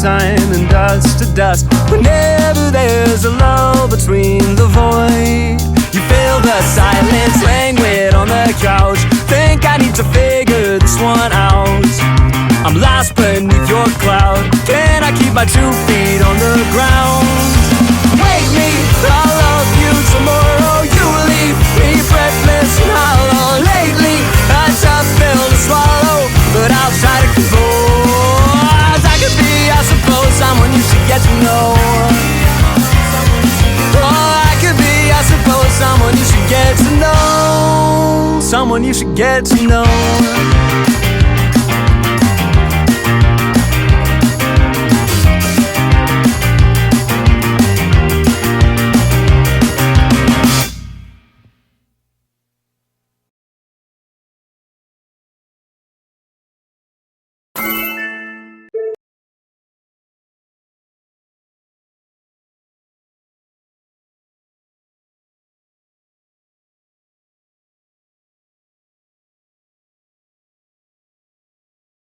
time and dust to dust. Whenever there's a lull between the void, you feel the silence, languid on the couch. Think I need to figure this one out. I'm lost beneath your cloud. Can I keep my 2 feet on the ground? Wake me, I'll love you tomorrow. You leave me breathless and hollow. Lately, a tough pill to swallow, but I'll try to compose. I could be, I suppose, someone you should get to know. Oh, I could be, I suppose, someone you should get to know. Someone you should get to know.